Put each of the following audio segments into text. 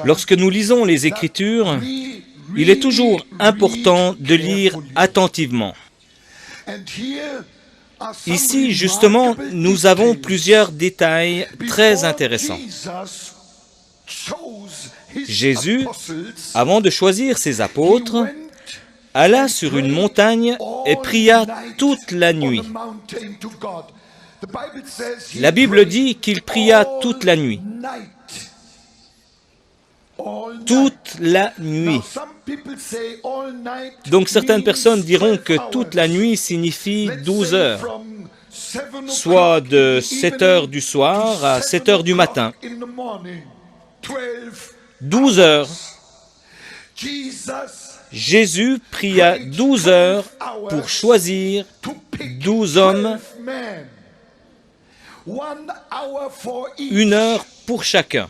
Lorsque nous lisons les Écritures, il est toujours important de lire attentivement. Ici, justement, nous avons plusieurs détails très intéressants. Jésus, avant de choisir ses apôtres, alla sur une montagne et pria toute la nuit. La Bible dit qu'il pria toute la nuit. Toute la nuit. Donc certaines personnes diront que toute la nuit signifie 12 heures, soit de 7 heures du soir à 7 heures du matin. 12 heures. Jésus pria 12 heures pour choisir 12 hommes, 1 heure pour chacun.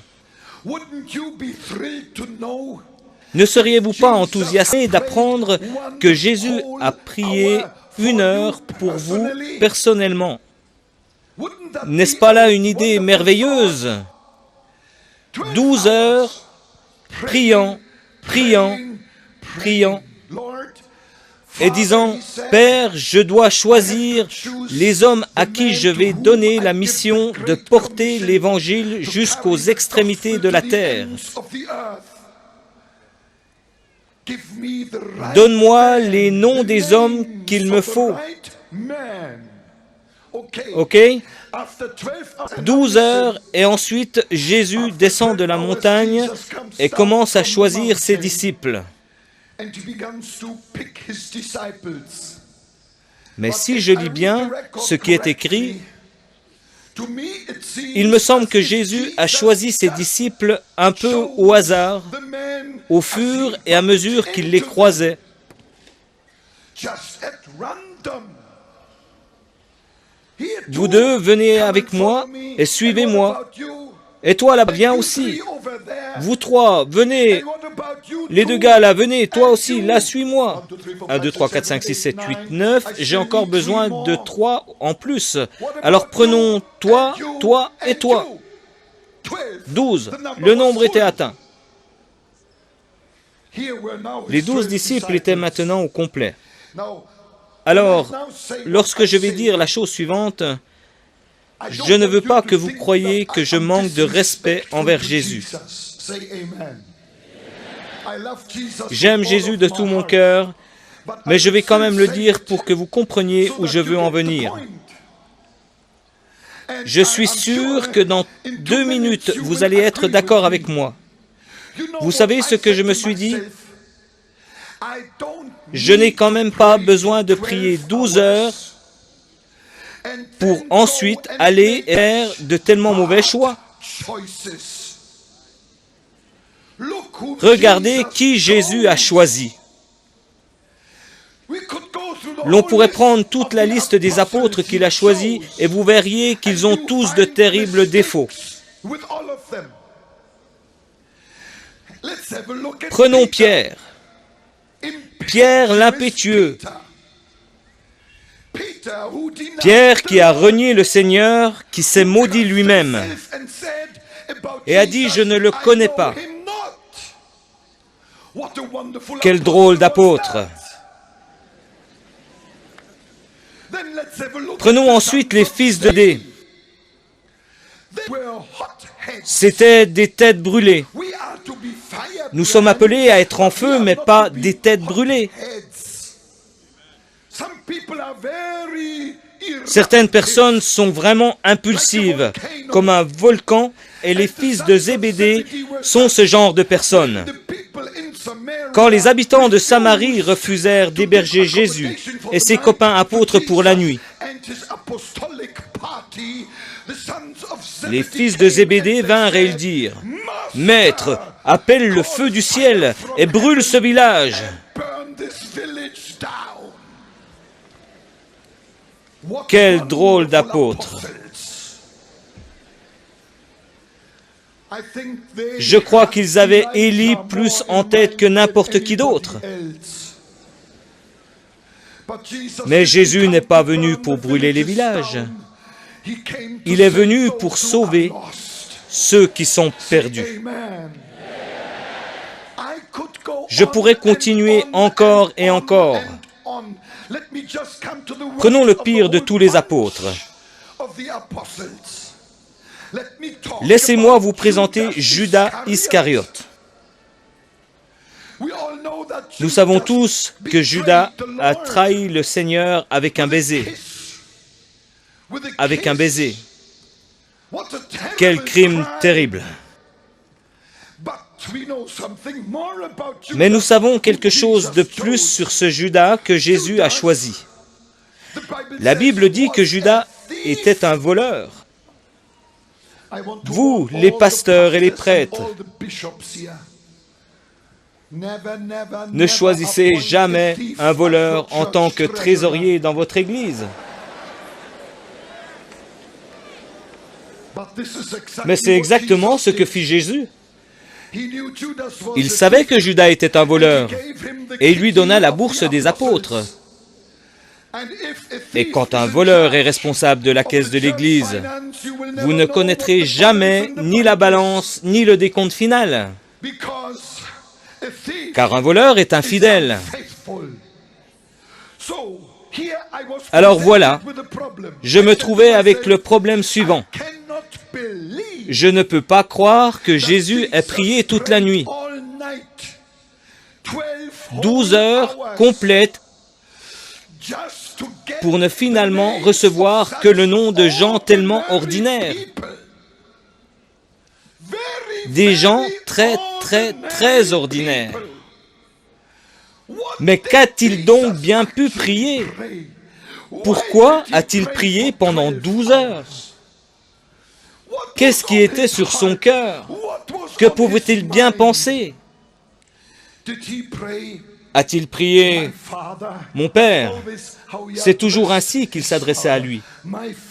Ne seriez-vous pas enthousiasmé d'apprendre que Jésus a prié 1 heure pour vous personnellement? N'est-ce pas là une idée merveilleuse? 12 heures, priant, et disant, « Père, je dois choisir les hommes à qui je vais donner la mission de porter l'Évangile jusqu'aux extrémités de la terre. Donne-moi les noms des hommes qu'il me faut. » Ok? 12 heures, et ensuite Jésus descend de la montagne et commence à choisir ses disciples. Mais si je lis bien ce qui est écrit, il me semble que Jésus a choisi ses disciples un peu au hasard, au fur et à mesure qu'il les croisait. Vous deux, venez avec moi et suivez-moi. Et toi là, viens aussi. Vous trois, venez. Les deux gars là, venez. Toi aussi, là, suis-moi. 1, 2, 3, 4, 5, 6, 7, 8, 9. J'ai encore besoin de 3 en plus. Alors prenons toi, toi et toi. 12. Le nombre était atteint. Les 12 disciples étaient maintenant au complet. Alors, lorsque je vais dire la chose suivante, je ne veux pas que vous croyiez que je manque de respect envers Jésus. J'aime Jésus de tout mon cœur, mais je vais quand même le dire pour que vous compreniez où je veux en venir. Je suis sûr que dans 2 minutes, vous allez être d'accord avec moi. Vous savez ce que je me suis dit? Je n'ai quand même pas besoin de prier 12 heures pour ensuite aller faire de tellement mauvais choix. Regardez qui Jésus a choisi. L'on pourrait prendre toute la liste des apôtres qu'il a choisis et vous verriez qu'ils ont tous de terribles défauts. Prenons Pierre. Pierre l'impétueux. Pierre qui a renié le Seigneur, qui s'est maudit lui-même et a dit « Je ne le connais pas ». Quel drôle d'apôtre! Prenons ensuite les fils de Zébédée. C'étaient des têtes brûlées. Nous sommes appelés à être en feu, mais pas des têtes brûlées. Certaines personnes sont vraiment impulsives, comme un volcan, et les fils de Zébédée sont ce genre de personnes. Quand les habitants de Samarie refusèrent d'héberger Jésus et ses copains apôtres pour la nuit, les fils de Zébédée vinrent et ils dirent « Maître, appelle le feu du ciel et brûle ce village !» Quel drôle d'apôtre! Je crois qu'ils avaient Élie plus en tête que n'importe qui d'autre. Mais Jésus n'est pas venu pour brûler les villages. Il est venu pour sauver ceux qui sont perdus. Je pourrais continuer encore et encore. Prenons le pire de tous les apôtres. Laissez-moi vous présenter Judas Iscariote. Nous savons tous que Judas a trahi le Seigneur avec un baiser. Avec un baiser. Quel crime terrible! Mais nous savons quelque chose de plus sur ce Judas que Jésus a choisi. La Bible dit que Judas était un voleur. Vous, les pasteurs et les prêtres, ne choisissez jamais un voleur en tant que trésorier dans votre église. Mais c'est exactement ce que fit Jésus. Il savait que Judas était un voleur et il lui donna la bourse des apôtres. Et quand un voleur est responsable de la caisse de l'Église, vous ne connaîtrez jamais ni la balance ni le décompte final. Car un voleur est infidèle. Alors voilà, je me trouvais avec le problème suivant. Je ne peux pas croire que Jésus ait prié toute la nuit. 12 heures complètes pour ne finalement recevoir que le nom de gens tellement ordinaires. Des gens très ordinaires. Mais qu'a-t-il donc bien pu prier? Pourquoi a-t-il prié pendant 12 heures? Qu'est-ce qui était sur son cœur? Que pouvait-il bien penser? A-t-il prié « Mon Père » C'est toujours ainsi qu'il s'adressait à lui.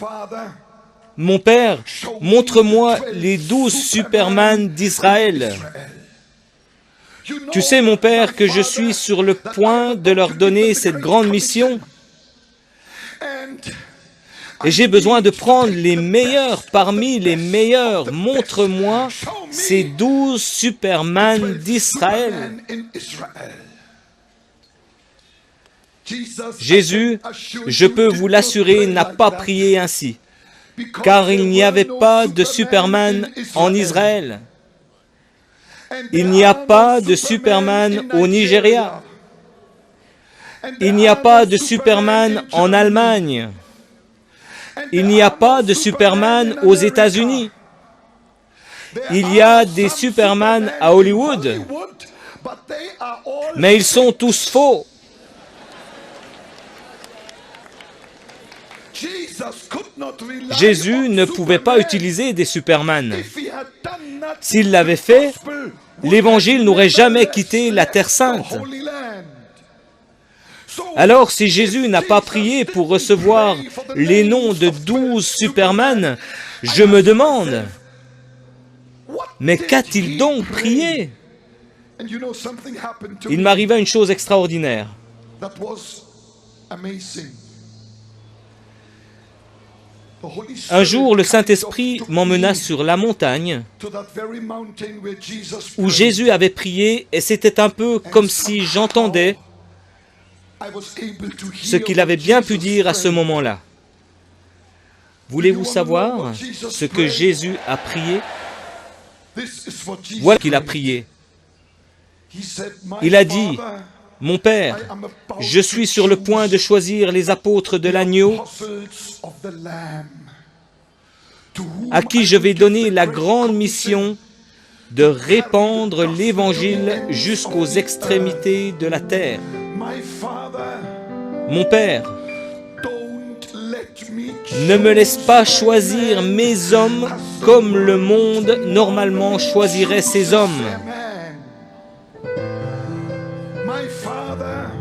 « Mon Père, montre-moi les 12 Superman d'Israël. Tu sais, mon Père, que je suis sur le point de leur donner cette grande mission. Et j'ai besoin de prendre les meilleurs parmi les meilleurs. Montre-moi ces 12 Superman d'Israël. » Jésus, je peux vous l'assurer, n'a pas prié ainsi, car il n'y avait pas de Superman en Israël. Il n'y a pas de Superman au Nigeria. Il n'y a pas de Superman en Allemagne. Il n'y a pas de Superman aux États-Unis. Il y a des Superman à Hollywood, mais ils sont tous faux. Jésus ne pouvait pas utiliser des Superman. S'il l'avait fait, l'Évangile n'aurait jamais quitté la Terre Sainte. Alors, si Jésus n'a pas prié pour recevoir les noms de 12 Superman, je me demande, mais qu'a-t-il donc prié? Il m'arriva une chose extraordinaire. Un jour, le Saint-Esprit m'emmena sur la montagne où Jésus avait prié, et c'était un peu comme si j'entendais ce qu'il avait bien pu dire à ce moment-là. Voulez-vous savoir ce que Jésus a prié? Voilà qu'il a prié. Il a dit, « Mon Père, je suis sur le point de choisir les apôtres de l'agneau à qui je vais donner la grande mission de répandre l'Évangile jusqu'aux extrémités de la terre. Mon Père, ne me laisse pas choisir mes hommes comme le monde normalement choisirait ses hommes.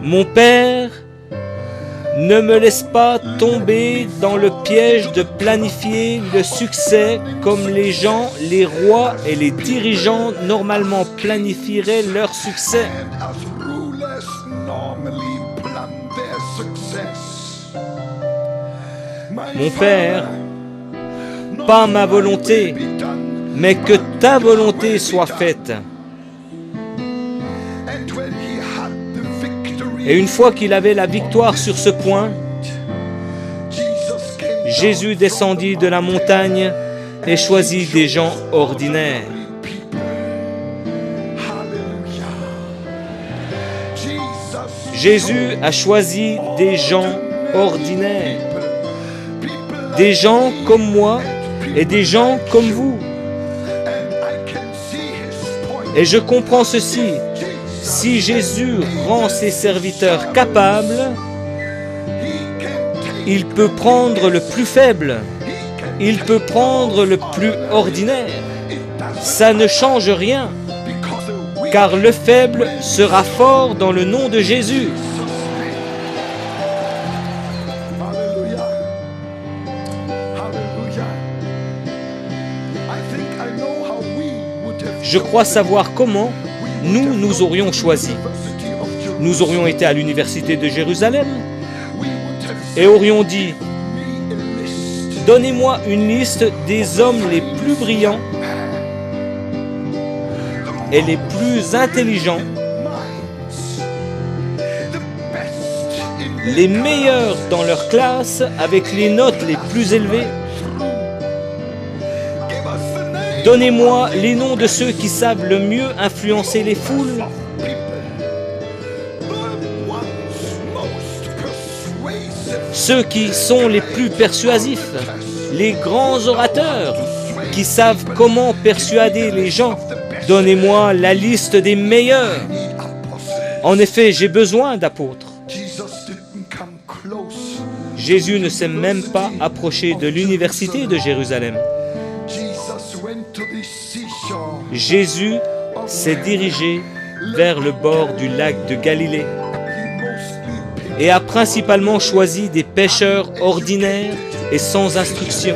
Mon Père, ne me laisse pas tomber dans le piège de planifier le succès comme les gens, les rois et les dirigeants normalement planifieraient leur succès. Mon Père, pas ma volonté, mais que ta volonté soit faite. Et une fois qu'il avait la victoire sur ce point, Jésus descendit de la montagne et choisit des gens ordinaires. Jésus a choisi des gens ordinaires, des gens comme moi et des gens comme vous. Et je comprends ceci, si Jésus rend ses serviteurs capables, il peut prendre le plus faible, il peut prendre le plus ordinaire. Ça ne change rien, car le faible sera fort dans le nom de Jésus. Je crois savoir comment nous aurions choisi. Nous aurions été à l'université de Jérusalem et aurions dit « Donnez-moi une liste des hommes les plus brillants et les plus intelligents, les meilleurs dans leur classe avec les notes les plus élevées. Donnez-moi les noms de ceux qui savent le mieux influencer les foules. Ceux qui sont les plus persuasifs, les grands orateurs qui savent comment persuader les gens. Donnez-moi la liste des meilleurs. En effet, j'ai besoin d'apôtres. Jésus ne s'est même pas approché de l'université de Jérusalem. Jésus s'est dirigé vers le bord du lac de Galilée et a principalement choisi des pêcheurs ordinaires et sans instruction.